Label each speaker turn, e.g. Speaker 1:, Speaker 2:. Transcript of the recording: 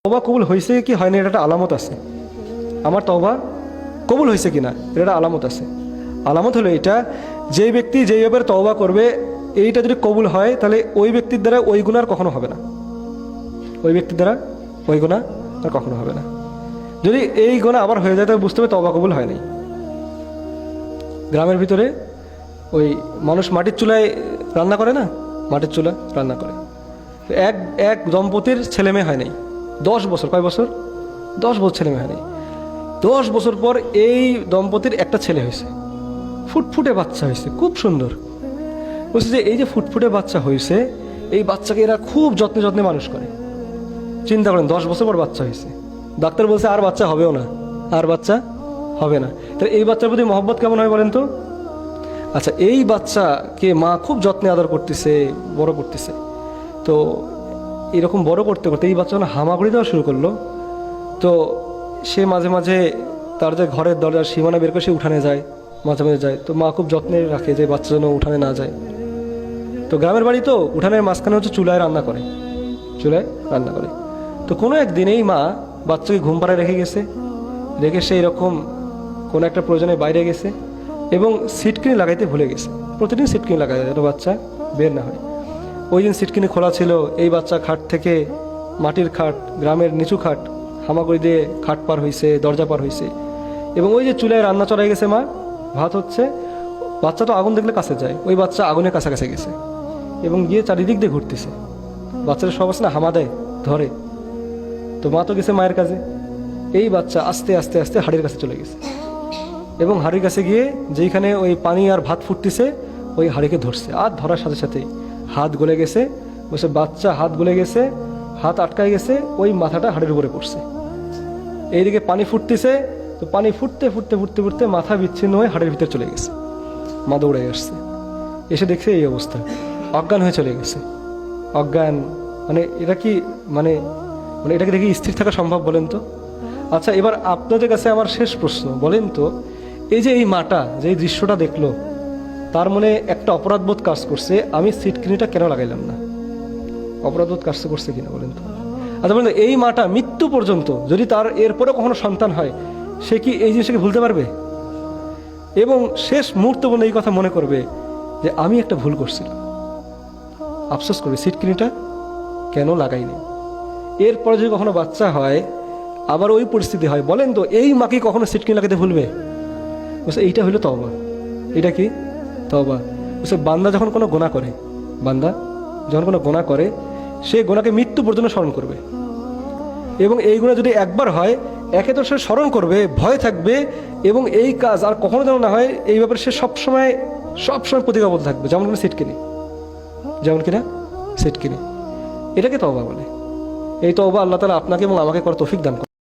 Speaker 1: তওবা কবুল হয়েছে কি হয়নি এটা একটা আলামত আছে। আমার তওবা কবুল হয়েছে কিনা এটা একটা আলামত আছে। আলামত হলো এটা, যে ব্যক্তি যেই ব্যাপারে তওবা করবে এইটা যদি কবুল হয় তাহলে ওই ব্যক্তির দ্বারা ওই গুনাহ আর কখনো হবে না, ওই ব্যক্তির দ্বারা ওই গুনাহ আর কখনো হবে না। যদি এই গুনাহ আবার হয়ে যায় তাহলে বুঝতে হবে তওবা কবুল হয় নাই। গ্রামের ভিতরে ওই মানুষ মাটির চুলায় রান্না করে না, মাটির চুলা রান্না করে, এক এক দম্পতির ছেলে মেয়ে হয় নাই 10 বছর। কয় বছর? 10 বছর ছেলে মেয়ে হয় নাই। 10 বছর পর এই দম্পতির একটা ছেলে হয়েছে, ফুটফুটে বাচ্চা হয়েছে, খুব সুন্দর। বলছে যে এই যে ফুটফুটে বাচ্চা হয়েছে, এই বাচ্চাকে এরা খুব যত্নে যত্নে মানুষ করে। চিন্তা করেন 10 বছর পর বাচ্চা হয়েছে, ডাক্তার বলছে আর বাচ্চা হবেও না, আর বাচ্চা হবে না। তাহলে এই বাচ্চার প্রতি মহব্বত কেমন হয় বলেন তো? আচ্ছা, এই বাচ্চাকে মা খুব যত্নে আদর করতেছে, বড় করতেছে। তো এরকম বড় করতে করতে এই বাচ্চা যখন হামাগুড়ি দেওয়া শুরু করলো, তো সে মাঝে মাঝে তার যে ঘরের দরজার সীমানা বের করে সে উঠানে যায়, মাঝে মাঝে যায়। তো মা খুব যত্নে রাখে যে বাচ্চা যেন উঠানে না যায়। তো গ্রামের বাড়ি তো উঠানের মাঝখানে হচ্ছে চুলায় রান্না করে, চুলায় রান্না করে। তো কোনো একদিন এই মা বাচ্চাকে ঘুম পাড়ায় রেখে গেছে, রেখে সে এরকম কোনো একটা প্রয়োজনে বাইরে গেছে এবং সিটকিনি লাগাইতে ভুলে গেছে। প্রতিদিন সিটকিনি লাগায় যেন বাচ্চা বের না হয়। ওই দিন সিটকিনি খোলা ছিল, এই বাচ্চা খাট থেকে, মাটির খাট, গ্রামের নিচু খাট, হামাগুড়ি দিয়ে খাট পার হয়েছে, দরজা পার হয়েছে। এবং ওই যে চুলায় রান্না চড়াই গেছে, মা ভাত হচ্ছে, বাচ্চা তো আগুন দেখলে কাছে যায়, ওই বাচ্চা আগুনের কাছাকাছি গেছে এবং গিয়ে চারিদিক দিয়ে ঘুরতেছে। বাচ্চারা সব আছে না, হামা দেয়, ধরে। তো মা তো গেছে মায়ের কাছে, এই বাচ্চা আস্তে আস্তে আস্তে হাড়ির কাছে চলে গেছে এবং হাড়ির কাছে গিয়ে যেইখানে ওই পানি আর ভাত ফুটতেছে ওই হাড়িকে ধরছে। আর ধরার সাথে সাথেই হাত গলে গেছে, বসে বাচ্চা হাত গলে গেছে, হাত আটকায় গেছে, ওই মাথাটা হাড়ির উপরে পড়ছে। এইদিকে পানি ফুটতেছে, তো পানি ফুটতে ফুটতে ফুটতে ফুটতে মাথা বিচ্ছিন্ন হয়ে হাড়ির ভিতরে চলে গেছে। মা দৌড়ে আসছে, এসে দেখছে এই অবস্থা, অজ্ঞান হয়ে চলে গেছে। অজ্ঞান মানে এটা কি মানে মানে এটাকে দেখি স্থির থাকা সম্ভব বলেন তো? আচ্ছা, এবার আপনাদের কাছে আমার শেষ প্রশ্ন, বলেন তো এই যে এই মাটা যে এই দৃশ্যটা দেখলো, তার মনে একটা অপরাধবোধ কাজ করছে, আমি সিটকিনিটা কেন লাগাইলাম না? অপরাধবোধ কাজ করছে কিনা বলেন তো? আচ্ছা বলেন, এই মাটা মৃত্যু পর্যন্ত যদি তার এরপরে কখনো সন্তান হয়, সে কি এই জিনিসটাকে ভুলতে পারবে? এবং শেষ মুহূর্তে বলে এই কথা মনে করবে যে আমি একটা ভুল করছিলাম, আফসোস করবে সিটকিনিটা কেন লাগাইনি। এরপরে যদি কখনো বাচ্চা হয়, আবার ওই পরিস্থিতি হয়, বলেন তো এই মাকে কখনো সিটকিনি লাগাতে ভুলবে? বলছে এইটা হইলো তওবা। এটা কি? তওবা। বলছে বান্দা যখন কোনো গোনা করে, বান্দা যখন কোনো গোনা করে, সে গোনাকে মৃত্যু পর্যন্ত স্মরণ করবে এবং এই গুণা যদি একবার হয়, একে তো সে স্মরণ করবে, ভয় থাকবে এবং এই কাজ আর কখনো যেন না হয় এই ব্যাপারে সে সবসময় প্রতিজ্ঞাবদ্ধ থাকবে। যেমন কিনা সিটকিনি, যেমন কিনা সিটকিনি, এটাকে তওবা বলে। এই তওবা আল্লাহ তাআলা আপনাকে এবং আমাকে করার তৌফিক দান করেন।